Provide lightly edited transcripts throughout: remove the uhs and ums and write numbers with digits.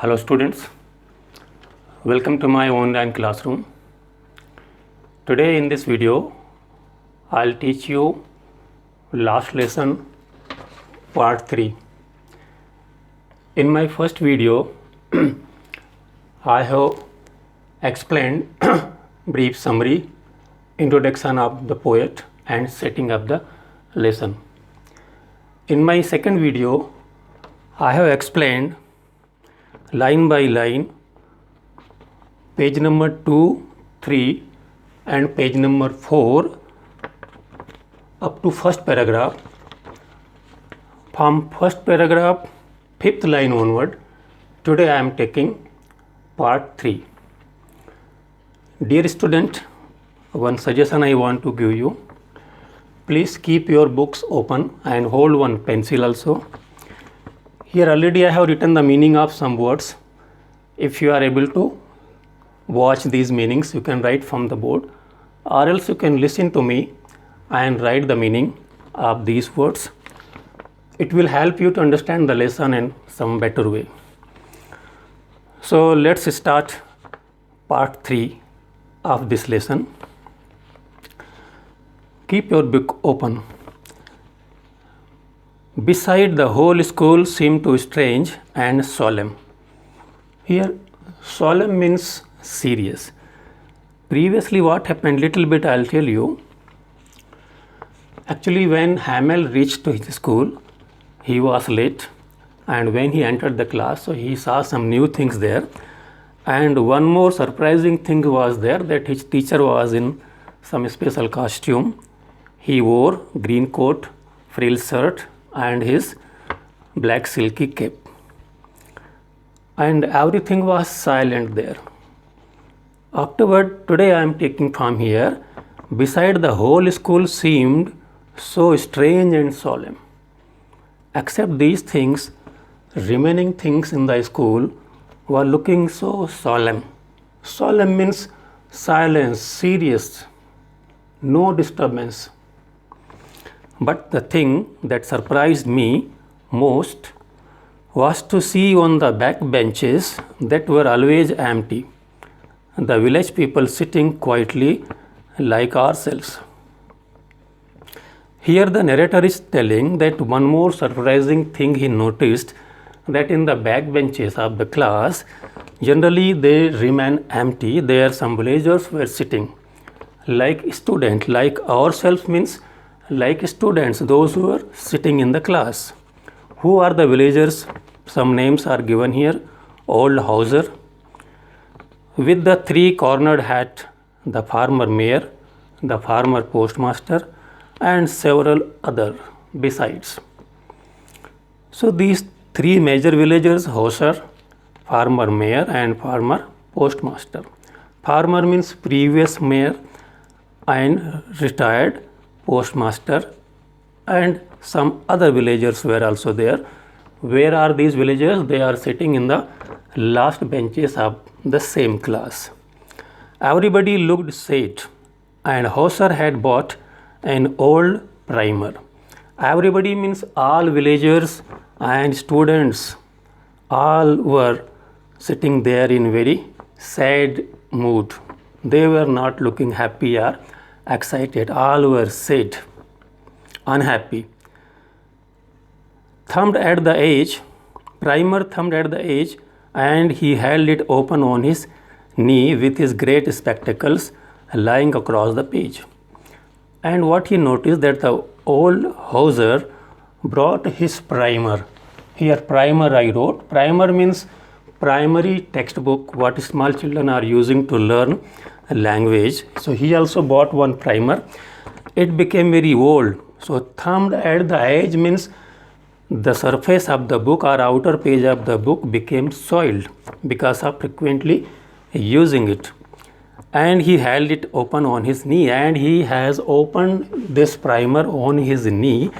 Hello students, welcome to my online classroom. Today in this video, I'll teach you last lesson part 3. In my first video, I have explained brief summary, introduction of the poet and setting up the lesson. In my second video, I have explained line by line, page number 2, 3 and page number 4 up to first paragraph. From first paragraph, 5th line onward, today I am taking part 3. Dear student, one suggestion I want to give you. Please keep your books open and hold one pencil also. Here already I have written the meaning of some words. If you are able to watch these meanings, you can write from the board, or else you can listen to me and write the meaning of these words. It will help you to understand the lesson in some better way. So let's start part 3 of this lesson. Keep your book open. Beside the whole school seemed to strange and solemn. Here, solemn means serious. Previously, what happened, little bit I'll tell you. Actually, when Hamel reached to his school, he was late, and when he entered the class, so he saw some new things there. And one more surprising thing was there, that his teacher was in some special costume. He wore green coat, frill shirt, and his black silky cape, and everything was silent there. Afterward, today I am taking from here, beside the whole school seemed so strange and solemn. Except these things, remaining things in the school were looking so solemn. Solemn means silence, serious, no disturbance. But the thing that surprised me most was to see on the back benches that were always empty, the village people sitting quietly like ourselves. Here the narrator is telling that one more surprising thing he noticed, that in the back benches of the class, generally they remain empty. There some villagers were sitting like students, like ourselves means like students, those who are sitting in the class. Who are the villagers? Some names are given here. Old Hauser, with the 3-cornered hat, the farmer mayor, the farmer postmaster, and several other besides. So these 3 major villagers, Hauser, farmer mayor and farmer postmaster. Farmer means previous mayor and retired postmaster, and some other villagers were also there. Where are these villagers? They are sitting in the last benches of the same class. Everybody looked sad, and Hauser had bought an old primer. Everybody means all villagers and students, all were sitting there in very sad mood. They were not looking happy or excited, all were sad, unhappy. Primer thumbed at the edge, and he held it open on his knee with his great spectacles lying across the page. And what he noticed, that the old Hauser brought his primer. Here primer I wrote. Primer means primary textbook, what small children are using to learn language. So he also bought one primer. It became very old. So thumbed at the edge means the surface of the book or outer page of the book became soiled because of frequently using it. And he held it open on his knee, and he has opened this primer on his knee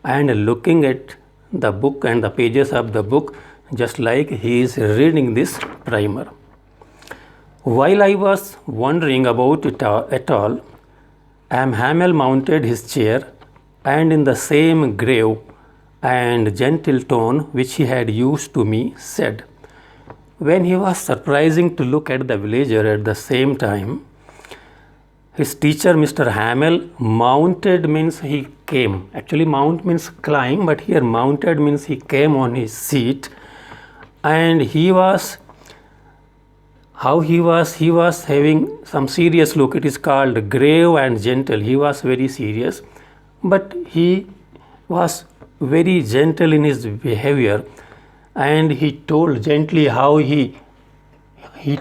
and looking at the book and the pages of the book just like he is reading this primer. While I was wondering about it at all, Hamel mounted his chair and in the same grave and gentle tone which he had used to me said, When he was surprising to look at the villager at the same time, his teacher, Mr. Hamel, mounted means he came. Actually, mount means climb, but here mounted means he came on his seat, and he was having some serious look. It is called grave and gentle. He was very serious, but he was very gentle in his behavior, and he told gently how he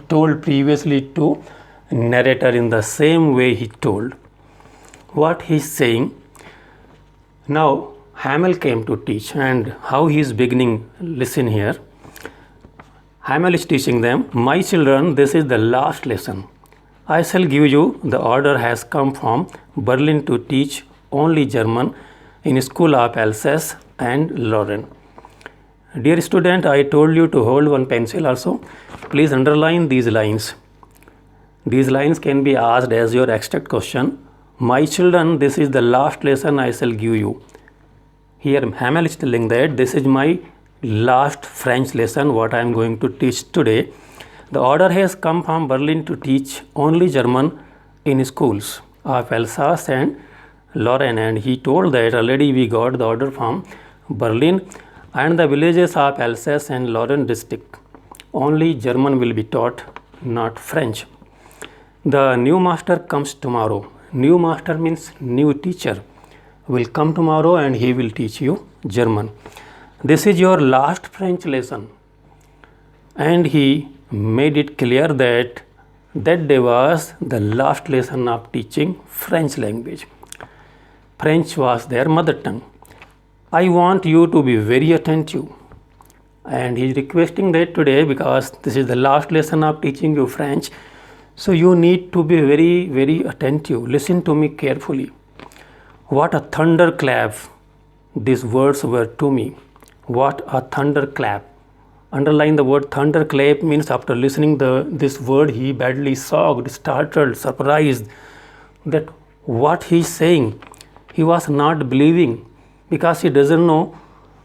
told previously to narrator in the same way he told. What he is saying, now Hamel came to teach, and how he is beginning, listen here. Hamel is teaching them, my children, this is the last lesson. I shall give you, the order has come from Berlin to teach only German in school of Alsace and Lorraine. Dear student, I told you to hold one pencil also. Please underline these lines. These lines can be asked as your extract question. My children, this is the last lesson I shall give you. Here Hamel is telling that this is my last French lesson, what I am going to teach today. The order has come from Berlin to teach only German in schools of Alsace and Lorraine, and he told that already we got the order from Berlin and the villages of Alsace and Lorraine district. Only German will be taught, not French. The new master comes tomorrow. New master means new teacher will come tomorrow and he will teach you German. This is your last French lesson. And he made it clear that that day was the last lesson of teaching French language. French was their mother tongue. I want you to be very attentive. And he is requesting that today, because this is the last lesson of teaching you French, so you need to be very, very attentive. Listen to me carefully. What a thunderclap these words were to me. What a thunderclap. Underline the word thunderclap means after listening this word he badly shocked, startled, surprised that what he is saying. He was not believing because he doesn't know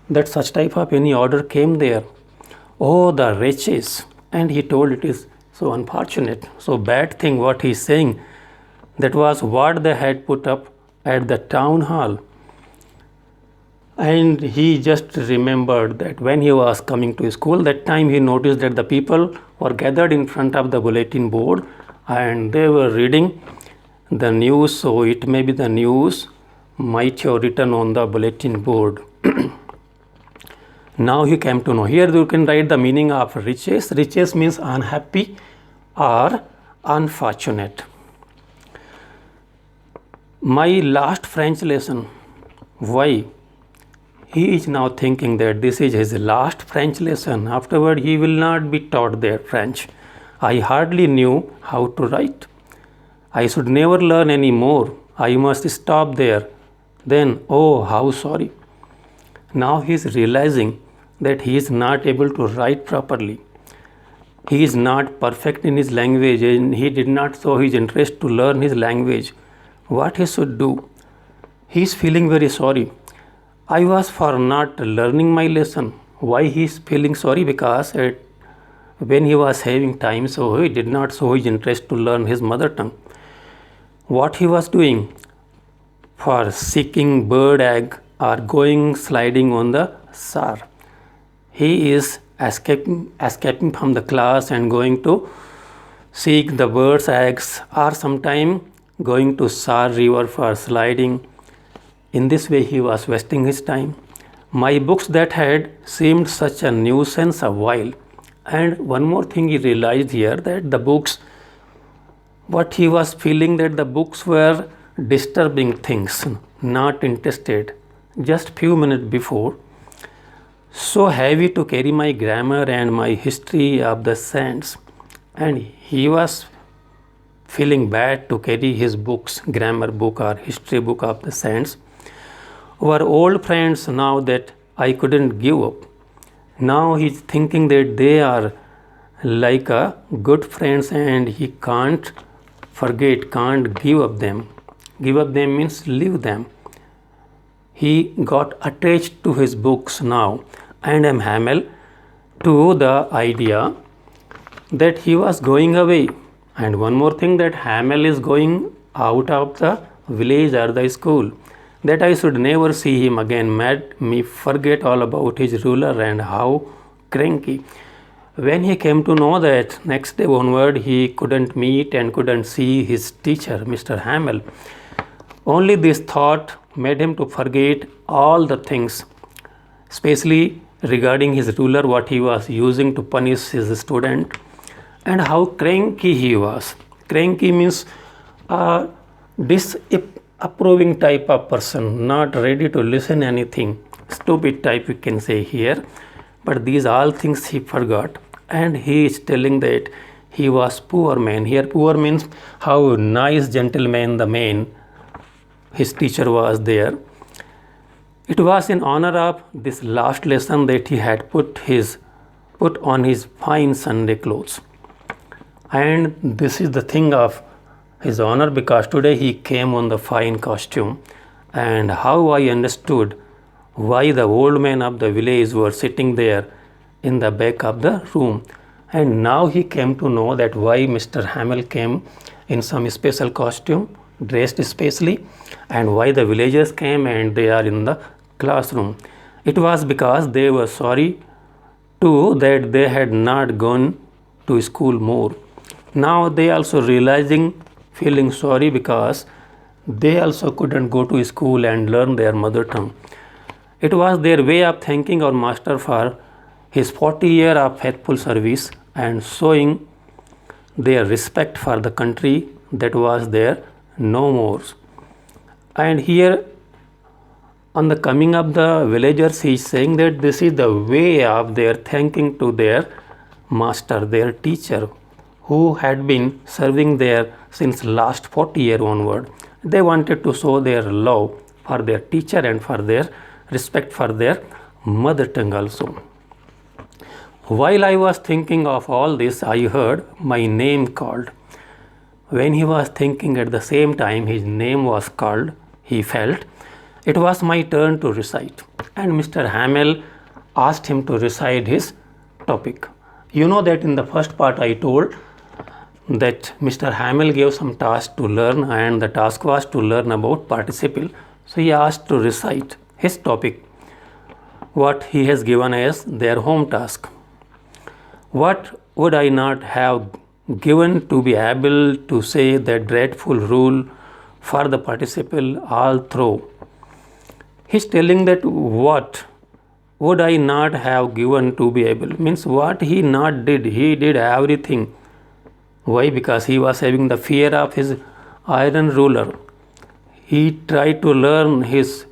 that such type of any order came there. Oh, the wretches. And he told it is so unfortunate, so bad thing what he is saying. That was what they had put up at the town hall. And he just remembered that when he was coming to school, that time he noticed that the people were gathered in front of the bulletin board and they were reading the news. So it may be the news might have written on the bulletin board. Now he came to know. Here you can write the meaning of riches. Riches means unhappy or unfortunate. My last French lesson. Why? He is now thinking that this is his last French lesson. Afterward, he will not be taught there French. I hardly knew how to write. I should never learn any more. I must stop there. Then, oh, how sorry. Now he is realizing that he is not able to write properly. He is not perfect in his language and he did not show his interest to learn his language. What he should do? He is feeling very sorry. I was for not learning my lesson. Why he is feeling sorry? Because when he was having time, so he did not show his interest to learn his mother tongue. What he was doing? For seeking bird egg or going sliding on the Saar. He is escaping from the class and going to seek the bird's eggs, or sometime going to Saar river for sliding. In this way he was wasting his time. My books that had seemed such a nuisance a while. And one more thing he realized here, that the books, what he was feeling, that the books were disturbing things, not interested. Just few minutes before, so heavy to carry my grammar and my history of the saints, and he was feeling bad to carry his books, grammar book or history book of the saints. Our old friends, now that I couldn't give up. Now he's thinking that they are like a good friends and he can't forget, can't give up them. Give up them means leave them. He got attached to his books now, and M. Hamel to the idea that he was going away. And one more thing, that Hamel is going out of the village or the school, that I should never see him again, made me forget all about his ruler and how cranky. When he came to know that next day onward he couldn't meet and couldn't see his teacher, Mr. Hamel, only this thought made him to forget all the things, especially regarding his ruler, what he was using to punish his student, and how cranky he was. Cranky means a disapproving type of person, not ready to listen anything, stupid type we can say here. But these all things he forgot, and he is telling that he was poor man. Here poor means how nice gentleman the man, his teacher, was there. It was in honor of this last lesson that he had put on his fine Sunday clothes. And this is the thing of his honor, because today he came on the fine costume. And how I understood why the old men of the village were sitting there in the back of the room. And now he came to know that why Mr. Hamel came in some special costume, dressed specially, and why the villagers came and they are in the classroom. It was because they were sorry too that they had not gone to school more. Now they also realizing, feeling sorry because they also couldn't go to school and learn their mother tongue. It was their way of thanking our master for his 40 years of faithful service and showing their respect for the country that was there no more. And here on the coming of the villagers, he is saying that this is the way of their thanking to their master, their teacher, who had been serving there since last 40 years onward. They wanted to show their love for their teacher and for their respect for their mother tongue also. While I was thinking of all this, I heard my name called. When he was thinking, at the same time his name was called, he felt it was my turn to recite. And Mr. Hamel asked him to recite his topic. You know that in the first part I told that Mr. Hamel gave some task to learn, and the task was to learn about participle. So he asked to recite his topic, what he has given as their home task. What would I not have given to be able to say that dreadful rule for the participle all through? He's telling that what would I not have given to be able, means what he not did, he did everything. Why? Because he was having the fear of his iron ruler. He tried to learn his,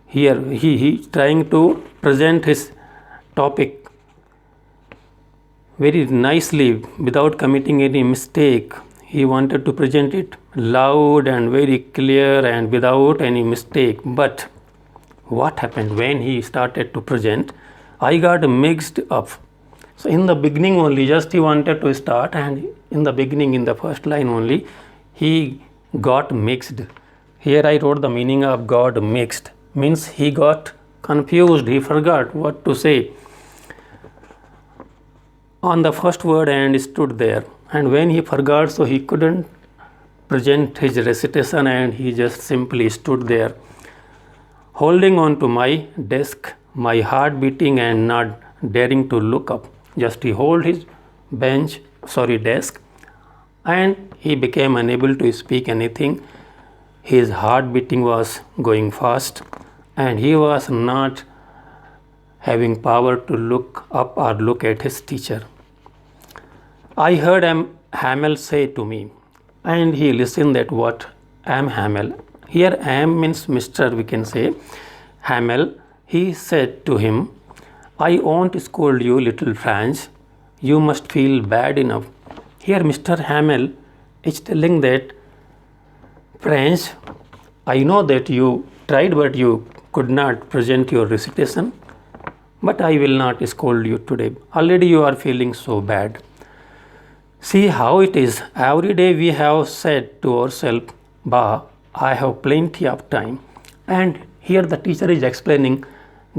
here he trying to present his topic very nicely without committing any mistake. He wanted to present it loud and very clear and without any mistake. But what happened when he started to present? I got mixed up. So in the beginning only, just he wanted to start, and in the beginning, in the first line only, he got mixed. Here I wrote the meaning of got mixed, means he got confused, he forgot what to say on the first word and stood there. And when he forgot, so he couldn't present his recitation, and he just simply stood there holding on to my desk, my heart beating and not daring to look up. Just he hold his desk, and he became unable to speak anything. His heart beating was going fast, and he was not having power to look up or look at his teacher. I heard Hamel say to me, and he listened that what Hamel. Here means Mr. we can say Hamel. He said to him, I won't scold you, little Franz. You must feel bad enough. Here Mr. Hamel is telling that, Franz, I know that you tried but you could not present your recitation, but I will not scold you today. Already you are feeling so bad. See how it is. Every day we have said to ourselves, Bah, I have plenty of time. And here the teacher is explaining,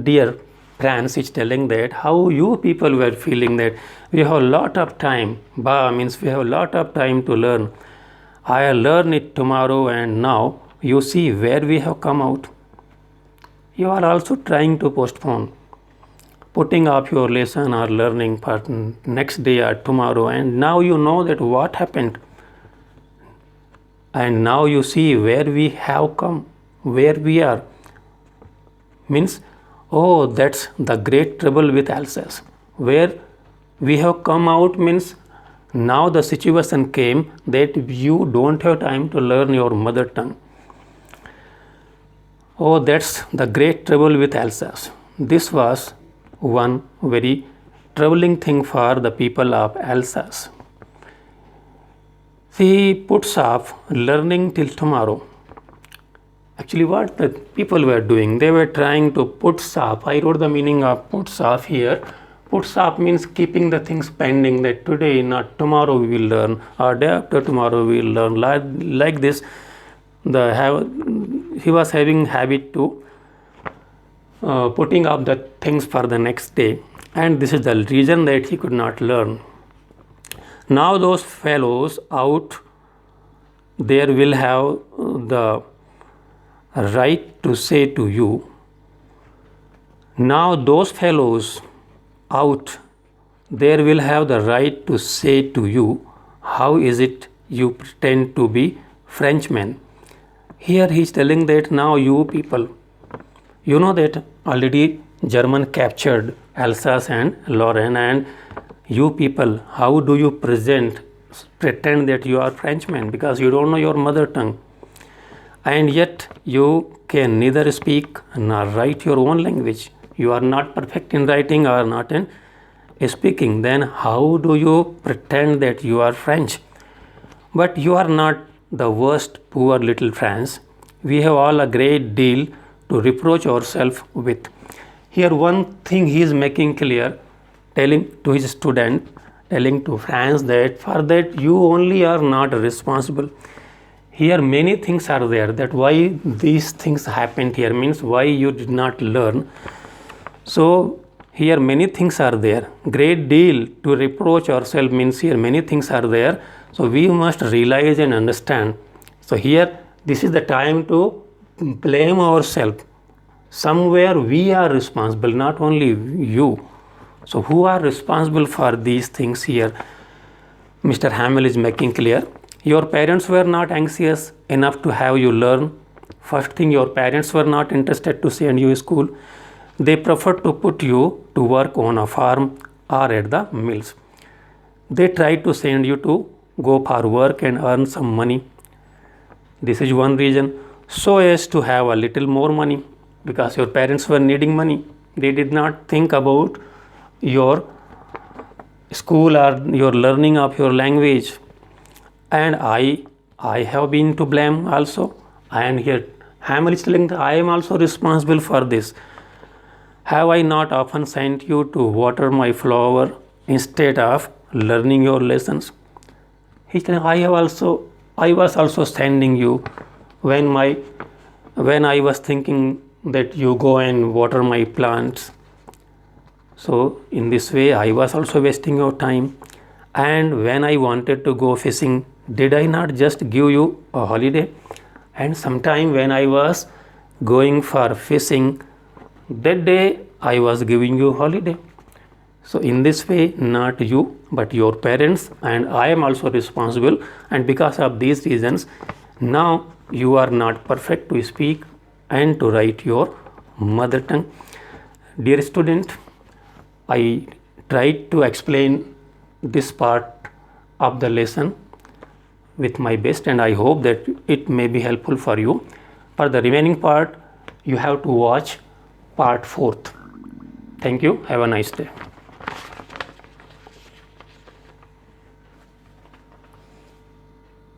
dear France is telling that how you people were feeling that we have a lot of time. Ba means we have a lot of time to learn. I learn it tomorrow, and now you see where we have come out. You are also trying to postpone, putting up your lesson or learning part next day or tomorrow, and now you know that what happened. And now you see where we have come, where we are. Means, oh, that's the great trouble with Alsace. Where we have come out means now the situation came that you don't have time to learn your mother tongue. Oh, that's the great trouble with Alsace. This was one very troubling thing for the people of Alsace. He puts off learning till tomorrow. Actually, what the people were doing, they were trying to put off. I wrote the meaning of puts off here. Puts off means keeping the things pending, that today, not tomorrow we will learn, or day after tomorrow we will learn. Like this, he was having habit to putting up the things for the next day, and this is the reason that he could not learn. Now those fellows out there will have the right to say to you, now those fellows out there will have the right to say to you, how is it you pretend to be Frenchmen? Here he is telling that now you people, you know that already German captured Alsace and Lorraine, and you people, how do you pretend that you are Frenchmen because you don't know your mother tongue, and yet you can neither speak nor write your own language. You are not perfect in writing or not in speaking. Then how do you pretend that you are French? But you are not the worst poor little France. We have all a great deal to reproach ourselves with. Here one thing he is making clear, telling to his student, telling to France that for that you only are not responsible. Here many things are there, that why these things happened here means why you did not learn. So here many things are there. Great deal to reproach ourselves means here many things are there. So we must realize and understand. So here this is the time to blame ourselves. Somewhere we are responsible, not only you. So who are responsible for these things here? Mr. Hamill is making clear. Your parents were not anxious enough to have you learn. First thing, your parents were not interested to send you to school. They preferred to put you to work on a farm or at the mills. They tried to send you to go for work and earn some money. This is one reason, so as to have a little more money, because your parents were needing money. They did not think about your school or your learning of your language. And I have been to blame also. And here Hamill is telling that I am also responsible for this. Have I not often sent you to water my flower instead of learning your lessons? He's telling I was also sending you when I was thinking that you go and water my plants. So in this way I was also wasting your time. And when I wanted to go fishing, did I not just give you a holiday? And sometime when I was going for fishing, that day I was giving you holiday. So in this way, not you, but your parents, and I am also responsible. And because of these reasons, now you are not perfect to speak and to write your mother tongue. Dear student, I tried to explain this part of the lesson with my best, and I hope that it may be helpful for you. For the remaining part, you have to watch part 4th. Thank you. Have a nice day.